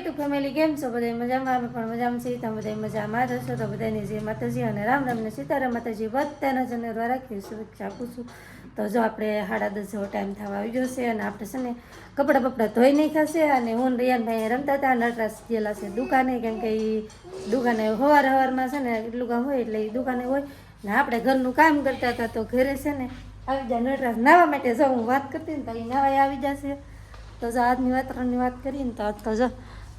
YouTube family કેમ છો? બધા મજામાં? અમે પણ મજામાં છીએ. તમે બધા મજામાં જ હશો તો બધાની જય માતાજી અને રામ રામ ને સીતારામ માતાજી બધાના જનને દ્વારા શુભેચ્છા આપું છું. તો જો આપણે 10:30 જેવો ટાઈમ થવા આવી ગયો છે અને આપણે છે ને કપડાં બપડા ધોઈ નાખ્યા છે અને હું રિયાનભાઈ રમતા હતા. નટરાજ ગયેલા છે દુકાને, કેમ કે એ દુકાને સવારમાં છે ને એટલું કામ હોય એટલે એ દુકાને હોય ને આપણે ઘરનું કામ કરતા હતા. તો ઘરે છે ને આવી જાય નટરાજ નાહવા માટે. જો હું વાત કરતી ને તો એ નાહવા આવી જશે. તો જો આજની વાતાવરણની વાત કરીએ ને તો આજ તો જો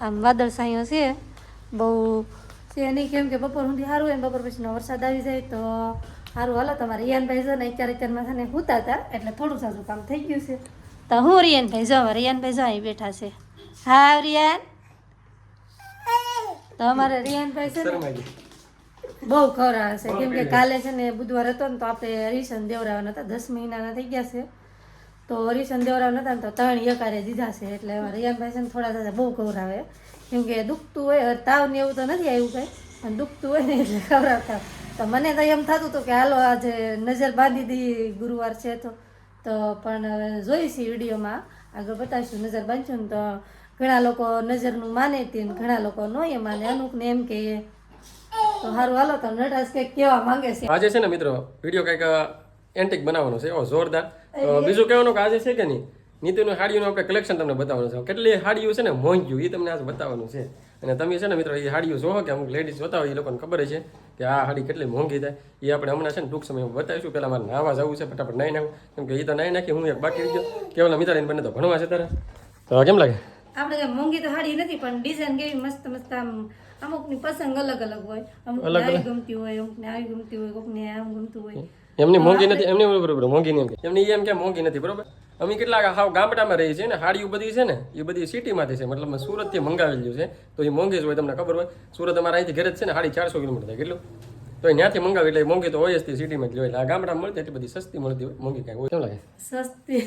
આમ વાદળછાયો છે, બહુ છે નહીં, કેમ કે બપોર સુધી સારું હોય ને બપોર પછીનો વરસાદ આવી જાય તો સારું. હાલો તમારે રિયાનભાઈ છે ને અત્યારમાં છે ને સૂતા હતા એટલે થોડું સારું કામ થઈ ગયું છે. તો હું રિયાનભાઈ જો અહીં બેઠા છે. હા રિયાન, તો અમારે રિયાનભાઈ છે ને બહુ ખવડાવે છે, કેમ કે કાલે છે ને બુધવાર હતો ને તો આપણે હરીશન દેવરાવાના હતા. 10 મહિનાના થઈ ગયા છે તો હરીશન દેવરાવ નતા ને તો 3 એકારે દીધા છે એટલે રિયાનભાઈ છે ને થોડા બહુ ખવડાવે, કેમ કે દુખતું હોય. તાવ ને એવું તો નથી આવ્યું કંઈ, પણ દુખતું હોય ને એટલે ખવડાવતા. તો મને તો એમ થતું હતું કે હાલો આજે નજર બાંધી દી, ગુરુવાર છે તો પણ હવે જોઈશી વિડીયોમાં આગળ બતાવીશું. નજર બાંધશું ને તો ઘણા લોકો નજરનું માને તે ઘણા લોકો ન એ માને, અમુકને એમ કે તો સારું. હાલો તો નટરાજ કંઈક કહેવા માંગે છે. આજે છે ને મિત્રો વિડીયો કંઈક એન્ટિક બનાવવાનો છે, એવો જોરદાર. તો બીજું કહેવાનું કે આજે છે કે નહીં નીતિનું સાડીઓનું આપણે કલેક્શન તમને બતાવવાનું છે. કેટલી સાડીઓ છે ને મોંઘી એ તમને આજે બતાવવાનું છે. અને તમે છે ને મિત્રો એ સાડીઓ જોવો કે અમુક લેડીઝ બતાવો એ લોકોને ખબર છે કે આ સાડી કેટલી મોંઘી થાય. એ આપણે હમણાં છે ને ટૂંક સમયમાં બતાવીશું. પહેલાં મારે નાવા જવું છે, ફટાફટ નાહી નાખું, કેમ કે એ તો નાહી નાખી, હું એક બાકી રહી ગયો. કેવલા મિતારીને બંને તો ભણવા છે તારે. તો કેમ લાગે? આપણે મોંઘી તો સાડી નથી, પણ ડિઝાઇન કેવી મસ્ત મસ્ત, આમ અમુકની પસંદ અલગ અલગ હોય. અમુકને આવી ગમતી હોય, અમુકને આવી ગમતી હોય, કોકને આમ ગમતું હોય. એમની મોંઘી નથી, એમની બરોબર મોંઘી નહીં, એમની એમ કે મોંઘી નથી, બરોબર. અમે કેટલા હાવ ગામડામાં રહીએ છીએ ને, સાડીઓ બધી છે ને એ બધી સિટીમાંથી છે, મતલબ સુરતથી મંગાવેલી છે. તો એ મોંઘી જ હોય, તમને ખબર હોય. સુરત અમારા અહીંથી ઘરે જ છે ને 450 કિલોમીટર થાય, કેટલું તો ત્યાંથી મંગાવી એટલે મોંઘી તો હોય જ, સિટીમાં જ હોય. એટલે આ ગામડામાં મળતી એટલી બધી સસ્તી મળતી હોય, મોંઘી કાંઈ હોય. કેમ લાગે? સસ્તી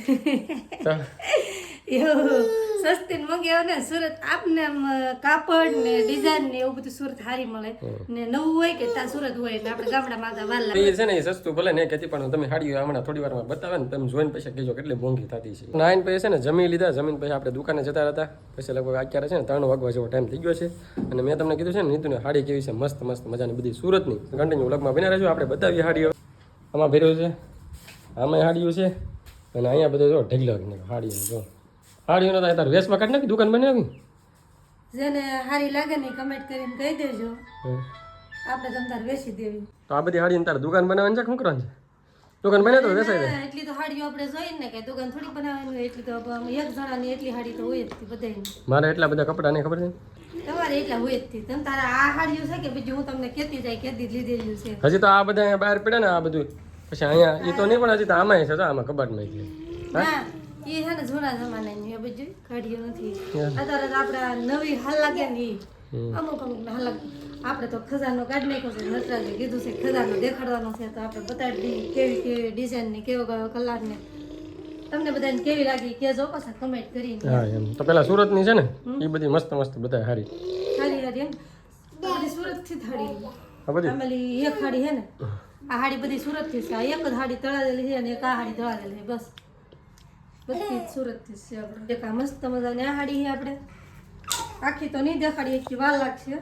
એવું સસ્તી ને મોંઘી આવે ને સુરત આપને આમ કાપડ ને ડિઝાઇન ને એવું બધું સુરત સારી મળે ને નવું હોય કે ત્યાં સુરત હોય એટલે આપણે ગામડામાં આગળ વાર લાગે. એ છે ને એ સસ્તું ભલે નહીં કહેતી, પણ તમે સાડીઓ હમણાં થોડી વારમાં બતાવે ને તમે જોઈને પછી કહેજો કેટલી મોંઘી થતી છે. નાઈન પછી છે ને જમી લીધા, જમીન પછી આપણે દુકાને જતા હતા. પછી લગભગ અત્યારે છે ને 3 વાગવા જેવો ટાઈમ થઈ ગયો છે. અને મેં તમને કીધું છે ને નીતુને સાડી કેવી છે, મસ્ત મસ્ત મજાની બધી સુરતની. કન્ટિન્યુ વ્લોગમાં બન્યા રહેજો, આપણે બતાવીએ સાડીઓ. આમાં ભેર્યું છે, આમાં સાડીઓ છે, અને અહીંયા બધું જો ઢગલા સાડીઓ. જો સાડીઓનો તો તાર વેસમાં કાઢી નાખી, દુકાન બનાવી. જેને સારી લાગે ને કમેન્ટ કરીને કહી દેજો, આપણે તમ તાર વેચી દેવી. તો આ બધી સાડી તારે દુકાન બનાવવાની છે, શું કરવાની છે? દુકાન બને તો વેચાઈ જાય. એટલી તો સાડીઓ આપણે જોઈએ ને કે દુકાન થોડી બનાવવાની હોય, એટલી તો એક જણાની એટલી સાડી તો હોય જ બધાની. મારે એટલા બધા કપડા નહીં ખબર છે, તમારે એટલા હોય જ. તમે તારા આ સાડીઓ છે કે બીજું હું તમને કેતી જાય કેદી લીધેલું છે. હજી તો આ બધા અહીંયા બહાર પડ્યા ને આ બધું, પછી અહીંયા એ તો નહીં, પણ હજી તો આમાં છે, આમાં કબાટમાં એટલે. ના એ છે ને જૂના જમાનાની એ બધી સાડીઓ નથી. અત્યારે આપડા નવી હાલ લાગે ને એ અમુક હાલ લાગે. આપણે તો ખજાનો કાઢી નાખ્યો છે, નટરાજે કીધું છે ખજાનો દેખાડવાનો છે, તો આપણે બતાવી દઈએ કેવી કેવી ડિઝાઇન ને કેવો કલર ને તમને બધાને કેવી લાગી કેજો, પાછા કમેન્ટ કરીને. હા એમ તો પેલા સુરતની છે ને એ બધી મસ્ત મસ્ત બધા સારી સારી સારી એમ બધી સુરત થી થાળી આ બધી ફેમિલી એક સાડી છે ને, આ સાડી બધી સુરત થી છે. આ એક જ સાડી તળાવેલી છે અને એક આ સાડી તળાવેલી છે, બસ બધી સુરત થી છે. આપણે એક આ મસ્ત મજાની આ સાડી છે, આપણે આખી તો નહીં દેખાડી, આખી વાર લાગશે.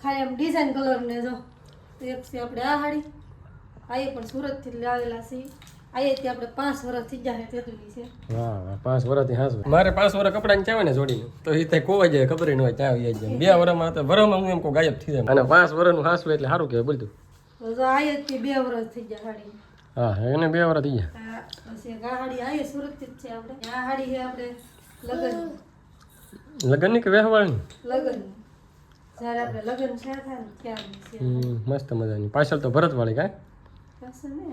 ખાલી આમ ડિઝાઇન કલર ને જો એક છે આપણે આ સાડી, આ એ પણ સુરત થી લાવેલા છે. અહીંયાથી આપણે 5 વર્ષ થઈ જાય તેટલી છે. હા 5 વર્ષથી હાસ. મારે 5 વર્ષ કપડાની ચાવે ને જોડીને તો એ ત્યાં કોવા જાય ખબર ન હોય, ત્યાં આવી જાય. 2 વર્ષમાં તો વરમાં હું એમ કહું ગાયબ થઈ જાય. અને 5 વર્ષનું હાસું એટલે સારું કહેવાય. બોલતું તો અહીંયાથી 2 વર્ષ થઈ જાય સાડી. હા એને 2 વર્ષ થઈ ગયા. હા પછી આ સાડી આ સુરત થી જ છે. આપણે આ સાડી છે આપણે લગ્ન ની કે વ્યવહારની? લગ્ન જ્યારે આપણે લગ્ન છે થાય ને ત્યાં છે. મસ્ત મજાની. પાછળ તો ભરત વાળી કાંઈ પાસે ને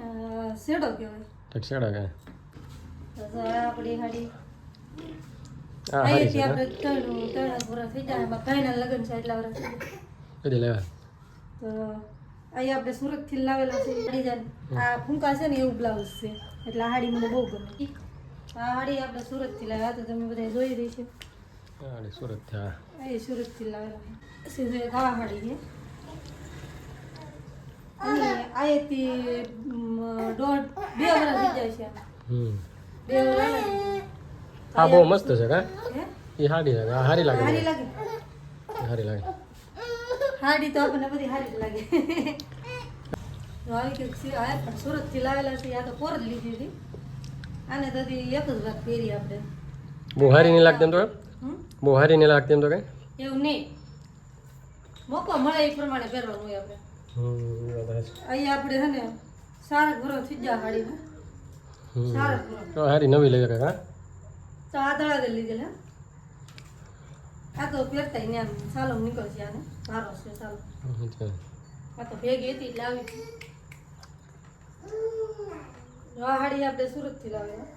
શેડો કહેવાય. એક શેડા કાંઈ તો આપણી સાડી હા હારી છે. આપણે 3 વર્ષ થઈ જાય. એમાં ભાઈના લગ્ન છે એટલા વર્ષ કદી લેવા તો અહીં આપણે સુરત થી લાવેલા છે. ડિઝાઇન આ ફૂંકા છે ને એવું બ્લાઉઝ છે એટલે આ સાડી મને બહુ ગમે. આ સાડી આપણે સુરત થી લાવ્યા તો તમે બધા જોઈ રહી છે. હા સુરત થી. હા એ સુરત થી લાવેલા છે. સીધે ગાવા સાડી છે અને આયેથી 2 વર્ષ થઈ જાય છે. 2 વર્ષ હા બહુ મસ્ત છે કા એ સાડી લાગે. હારી લાગે. સારી લાગે. સારી લાગે. હાડી તો આપણને બધી સારી જ લાગે. તો આવી કંઈક છે આ પણ સુરતથી લાવેલા છે. આ તો પોર જ લીધી હતી. આને તો હજી એક જ વાર પહેરી આપણે. બહુ સારી નહીં લાગતી એમ તો હમ? બહુ સારી નહીં લાગતી એમ તો કઈ. એવું નહીં, મોકો મળે એ પ્રમાણે પહેરવાનું હોય આપણે. અહીંયા આપણે છે ને સારા ઘરો થઈ જાય હાડીમાં. સારા ઘરો તો સારી નવી લઈ કાકા. તો આ દળા દે લીધેલા. આ તો પહેરતા ને આમ સાલો નીકળશે આને સારો છે સાલો. આ તો ભેગી હતી એટલે આવી. આ હાડી આપણે સુરતથી લાવેલા.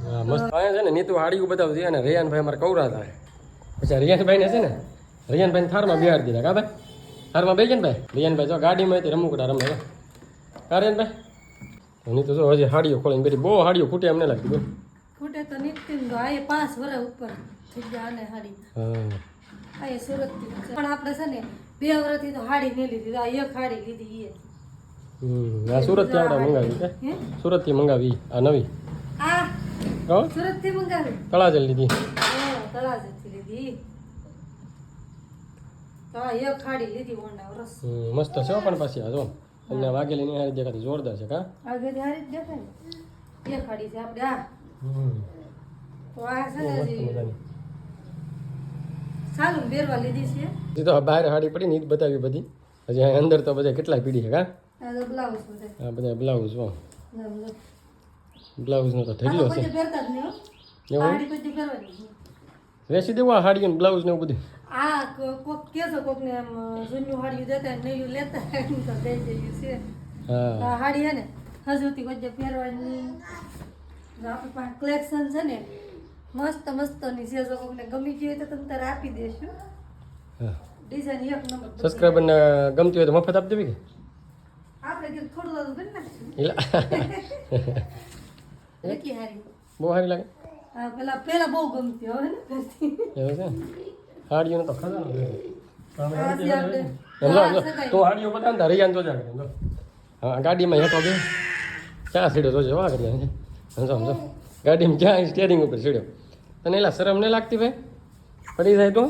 હા મસ્ત. અહીંયા છે ને નીતુ હાડીઓ બતાવતી અને રેયાનભાઈ અમારે કવરા થાય. પછી રિયાનભાઈ ને છે ને રિયાનભાઈ થારમાં બિહાર દીધા. કા ભાઈ થારમાં બેસે ને ભાઈ રિયાનભાઈ જો ગાડીમાં હતી રમકડા રમે. કા રિયાનભાઈ નીતુ જો હજી હાડીઓ ખોલીને બેઠી. બહુ હાડીઓ ખૂટે એમને લાગતી બોલ. ફૂટે તો નીકળી તો આ 5 વર્ષ ઉપર થઈ ગયા આને હાડી. હા આ સુરતથી છે. પણ આપણે છે ને 2 વર્ષથી તો હાડી નહીં લીધી. આ એક હાડી લીધી એ. આ સુરતથી આપણે મંગાવી કે હે સુરતથી મંગાવી આ નવી. આ હો સુરતથી મંગાવી. તળાજલ લીધી. તળાજથી લીધી. તો આ એક હાડી લીધી ઓના વર્ષ. મસ્ત છે હો પણ પાછી આ જો તમને વાગેલી નહીં હારી દેખાતી જોરદાર છે. કા આગળ હારી જ દેખાય ને. એક હાડી છે આપણે આ. તો આ છે ને મસ્ત હજી મજાની. સાલું બેરવા લીધી છે. હજી તો બહાર હાડી પડી ને ઈ જ બતાવી બધી. હજી અહીં અંદર તો બધા કેટલાય પીડી છે. કા આ તો બ્લાઉઝ બધે. આ બધા બ્લાઉઝ હો ના, ના. બ્લાઉઝનો તો આ ઢગલો તો છે. કોઈ પહેરતા જ નહીં હો. એવું હાડી કોઈ પહેરવાની જ નહીં. વેચી દેવું આ હાડી ને બ્લાઉઝ ને એવું બધું. આ કોક કેસો કોક ને એમ જૂનું હાડિયું દેતા ને નયું લેતા એમ તો દઈ દેવું છે. હા આ હાડી હે ને હજુથી કોઈ પહેરવાની. જો આપણી પાસે કલેક્શન છે ને મસ્ત મસ્તની છે. જો કોકને ગમી ગઈ હોય તો તમે તારે આપી દેશું. હા ડિઝાઇન એક નંબર. સબસ્ક્રાઈબરને ગમતી હોય તો મફત આપી દેવી કે આપણે કીધું થોડું થોડું કરી નાખીશું. એલા લેકી હારી. બહુ સારી લાગે. હા પેલા બહુ ગમતી હવે ને પહેરતી. એવું છે હાડીઓનો તો ખજાનો છે. આ છે આપણે. સમજો સમજો તો હાડીઓ બતાવ ને રૈયાન જોજા કરે સમજો. હા ગાડીમાં હેઠો બે ક્યાં સીડ્યો જોજે વાહ કરી સમજો સમજો ગાડીમાં ક્યાં સ્ટેરિંગ ઉપર સીડ્યો. તને એલા શરમ નહીં લાગતી ભાઈ પડી જાય તો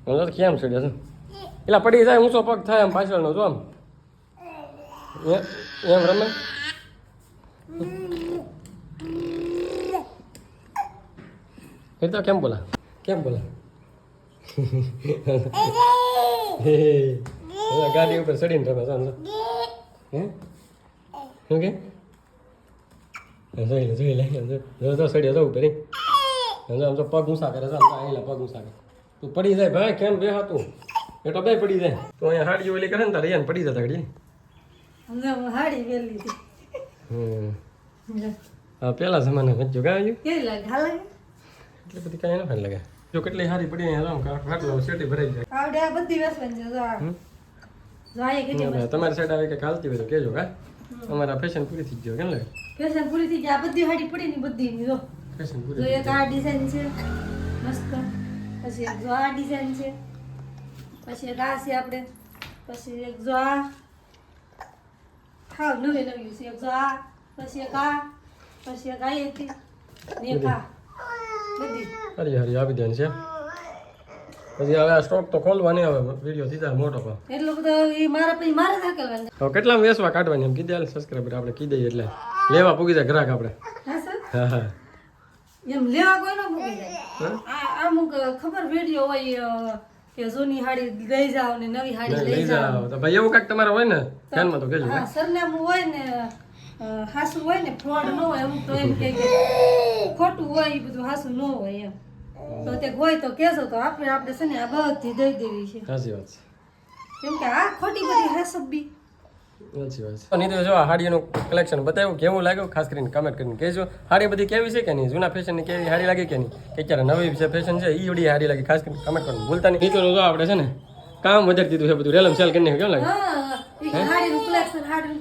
સમજો કેમ સીડ્યો છે એલા પડી જાય ઊંચો પગ થાય આમ પાછળનો જો આમ એમ રમે. એ તો કેમ બોલા ગાડી ઉપર ચડીને રમે સમજો. હે શું કે જોઈ લે જો સડ્યો તો ઉપર સમજો પગ ઊંચા કરે સમજો અહીંલા પગ ઊંચા કરે તું પડી જાય ભાઈ કેમ બે હતું બેટો બે પડી જાય તો અહીંયા હાડી ઓલી કરે ને તારે અહીંયા પડી જતા ઘડી. હમણાં હાડી પહેરી હતી. હા પેલા જમાના વચ્ચે ગાયું કેવી લાગે હાલ લાગે. એટલે બધી કાંઈ ના લાગે જો કેટલી સારી પડી અહીંયા ખાટલો શેટી ભરાઈ જાય. આવડે આ બધી વેસવાની છે. જો આ. જો આ એક કેટલી મસ્ત. તમારી સાઈડ આવે કે હાલતી હોય તો કહેજો કા અમારા ફેશન પૂરી થઈ ગયો કેમ લાગે ફેશન પૂરી થઈ ગઈ. આ બધી હાડી પડી ની બધી ની જો. ફેશન જો પૂરી એક આ ડિઝાઇન છે મસ્ત. પછી એક જો આ ડિઝાઇન છે. પછી એક આ છે આપણે. પછી એક જો આ હા નવી નવી છે. એક જો આ પછી એક આ પછી એક આ હતી ને એક આ બધી. હરી હરી આવી દેવાની છે. પછી હવે આ સ્ટોક તો ખોલવાની હવે વિડીયો થઈ જાય મોટો પણ એટલો બધો એ મારા પછી મારે ધકેલવાનું. હવે કેટલામાં વેસવા કાઢવાની એમ કીધે સબસ્ક્રાઈબર આપણે કીધે એટલે લેવા પૂગી જાય ગ્રાહક આપણે. હા સર હા હા એમ લેવા કોઈ ન મૂકી જાય. આ અમુક ખબર વિડીયો હોય કે જૂની હાડી લઈ જાઓ ને નવી હાડી લઈ લઈ જાઓ. જાઓ તો ભાઈ એવું કાંઈક તમારે હોય ને ધ્યાનમાં તો કહેજો. હા સરનામું હોય ને હાસું હોય ને ફ્રોડ ન હોય અમુક તો એમ કે ખોટું હોય એ બધું હાસું ન હોય એમ તો તે હોય તો કહેશો તો આપણે છે ને આ બધી દઈ દેવી છે. સાચી વાત છે કેમ કે આ ખોટી બધી હાસબી. સાચી વાત છે. નહીં તો જો આ હાડીનું કલેક્શન બતાવ્યું કેવું લાગ્યું ખાસ કરીને કમેન્ટ કરીને કહેજો. હાડી બધી કેવી છે કે નહીં જૂના ફેશનની કેવી હાડી લાગી કે નહીં કે અત્યારે નવી જે ફેશન છે એ બધી હાડી લાગી ખાસ કરીને કમેન્ટ કરવાનું ભૂલતા નહીં. નહીં તો જો આપણે છે ને કામ વધારી દીધું છે બધું રેલમ સેલ કરીને કેમ લાગે હા એ હાડીનું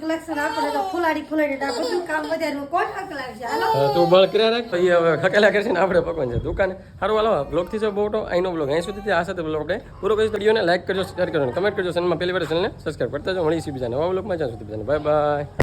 કલેક્શન આપણે તો ફુલાડી આ બધું કામ વધારે કોણ હકલાવે છે. હાલો તું બળ કર્યા રાખ તો એ હવે ખકેલા કરશે ને આપણે પકવાન છે દુકાને. સારું હાલો બ્લોગથી જો બહુ અહીંનો બ્લોગ અહીં સુધી આ સાથે બ્લોગ આપણે પૂરો કરીશું. વિડીયોને લાઈક કરજો શેર કરજો કમેન્ટ કરજો ચેનલમાં પહેલી વાર ચેનલને સબસ્ક્રાઈબ કરતા જો મળીશું બીજાને નવા બ્લોગમાં જ્યાં સુધી બીજાને બાય બાય.